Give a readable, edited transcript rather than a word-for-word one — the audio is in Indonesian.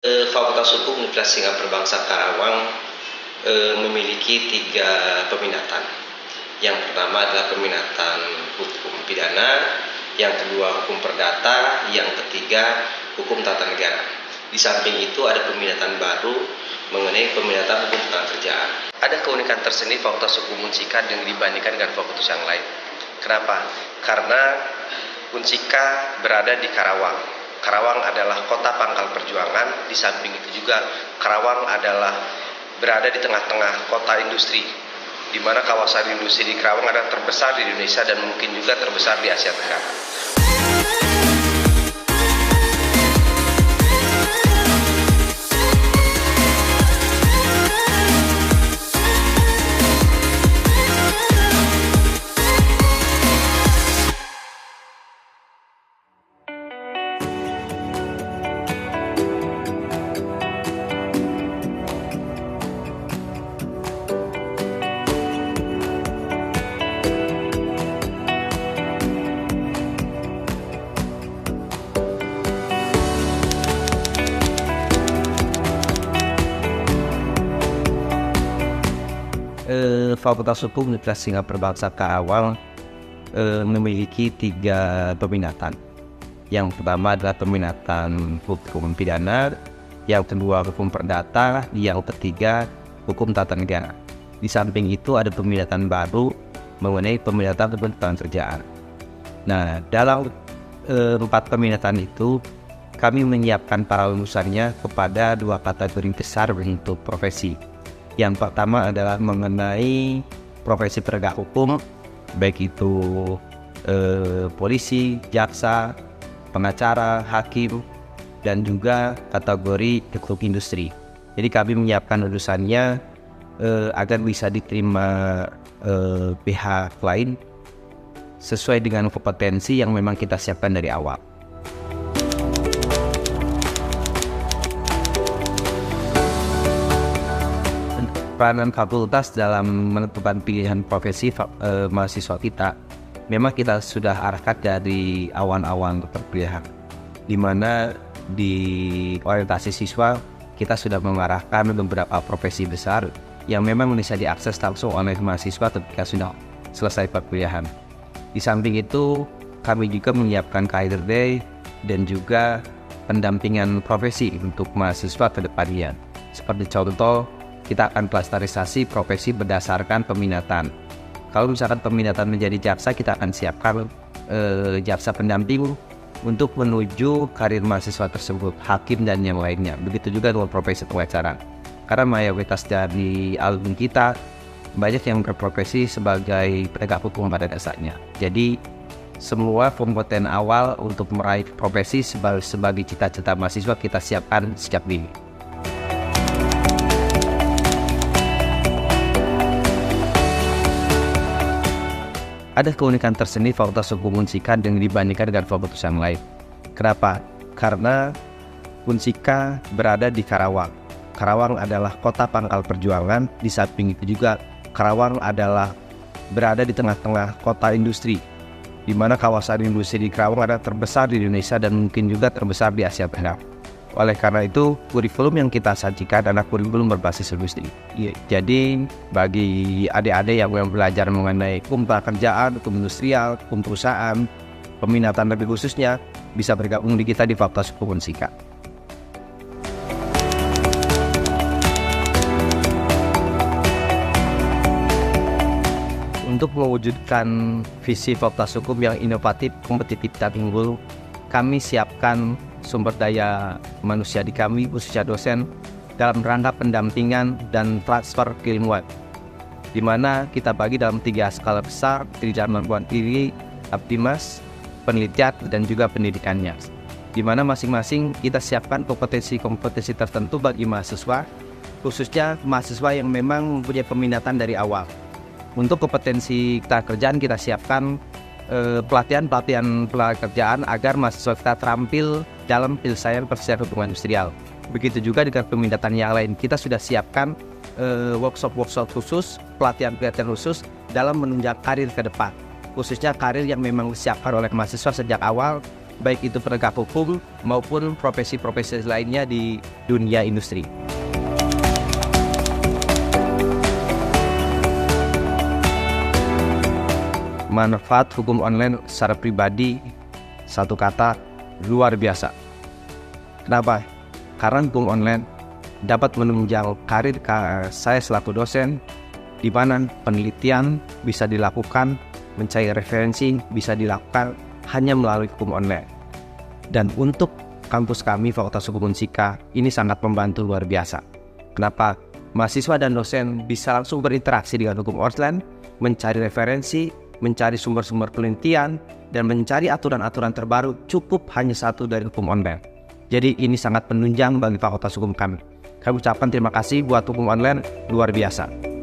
Fakultas Hukum Universitas Singapura Bangsa Karawang memiliki 3 peminatan. Yang pertama adalah peminatan hukum pidana, yang kedua hukum perdata, yang ketiga hukum tata negara. Di samping itu ada peminatan baru mengenai peminatan hukum tata kerjaan. Ada keunikan tersendiri Fakultas Hukum Unsika dengan dibandingkan dengan fakultas yang lain. Kenapa? Karena Unsika berada di Karawang. Karawang adalah kota pangkal perjuangan. Di samping itu juga Karawang adalah berada di tengah-tengah kota industri, di mana kawasan industri di Karawang adalah terbesar di Indonesia dan mungkin juga terbesar di Asia Tenggara. Fakultas Hukum Universitas Singapura Bangsa Karawang memiliki 3 peminatan. Yang pertama adalah peminatan hukum pidana, yang kedua hukum perdata, yang ketiga hukum tata negara. Di samping itu ada peminatan baru mengenai peminatan hukum tata kerjaan. Nah, dalam 4 peminatan itu kami menyiapkan para lulusannya kepada 2 kategori besar untuk profesi. Yang pertama adalah mengenai profesi penegak hukum, baik itu polisi, jaksa, pengacara, hakim, dan juga kategori hukum industri. Jadi kami menyiapkan lulusannya agar bisa diterima pihak lain sesuai dengan kompetensi yang memang kita siapkan dari awal. Peranan fakultas dalam menentukan pilihan profesi mahasiswa kita, memang kita sudah arahkan dari awal-awal perkuliahan, di mana di orientasi siswa kita sudah mengarahkan beberapa profesi besar yang memang bisa diakses langsung oleh mahasiswa ketika sudah selesai perkuliahan. Di samping itu, kami juga menyiapkan career day dan juga pendampingan profesi untuk mahasiswa ke depannya. Seperti contoh, kita akan pelestariasi profesi berdasarkan peminatan. Kalau misalkan peminatan menjadi jaksa, kita akan siapkan jaksa pendamping untuk menuju karir mahasiswa tersebut, hakim dan yang lainnya. Begitu juga dengan profesi pengacara. Karena mayoritas dari alumni kita banyak yang berprofesi sebagai penegak hukum pada dasarnya. Jadi semua kompeten awal untuk meraih profesi sebagai cita-cita mahasiswa kita siapkan sejak dini. Ada keunikan tersendiri Fakultas Hukum Unsika dengan dibandingkan dengan fakultas yang lain. Kenapa? Karena Unsika berada di Karawang. Karawang adalah kota pangkal perjuangan. Di samping itu juga Karawang adalah berada di tengah-tengah kota industri, di mana kawasan industri di Karawang adalah terbesar di Indonesia dan mungkin juga terbesar di Asia Tenggara. Oleh karena itu, kurikulum yang kita sajikan adalah kurikulum berbasis industri. Jadi, bagi adik-adik yang belajar mengenai hukum pekerjaan, hukum industrial, hukum perusahaan, peminatan lebih khususnya, bisa bergabung di kita di Fakultas Hukum Unsika. Untuk mewujudkan visi Fakultas Hukum yang inovatif, kompetitif, dan unggul, kami siapkan sumber daya manusia di kami, khususnya dosen, dalam rangka pendampingan dan transfer keilmuan, di mana kita bagi dalam 3 skala besar: kecerdasan diri, Optimas, penelitian, dan juga pendidikannya. Di mana masing-masing kita siapkan kompetensi-kompetensi tertentu bagi mahasiswa, khususnya mahasiswa yang memang mempunyai peminatan dari awal. Untuk kompetensi kerjaan kita siapkan pelatihan kerjaan agar mahasiswa kita terampil dalam penyelesaian perselisihan hubungan industrial. Begitu juga dengan peminatan yang lain, kita sudah siapkan workshop khusus, pelatihan khusus dalam menunjang karir ke depan, khususnya karir yang memang disiapkan oleh mahasiswa sejak awal, baik itu penegak hukum maupun profesi-profesi lainnya di dunia industri. Manfaat hukum online secara pribadi, satu kata, luar biasa. Kenapa? Karena hukum online dapat menunjang karir saya selaku dosen, di mana penelitian bisa dilakukan, mencari referensi bisa dilakukan hanya melalui hukum online. Dan untuk kampus kami, Fakultas Hukum Unsika, ini sangat membantu luar biasa. Kenapa? Mahasiswa dan dosen bisa langsung berinteraksi dengan hukum online, mencari referensi, mencari sumber-sumber penelitian, dan mencari aturan-aturan terbaru cukup hanya satu dari hukum online. Jadi ini sangat penunjang bagi Fakultas Hukum kami. Kami ucapkan terima kasih buat hukum online, luar biasa.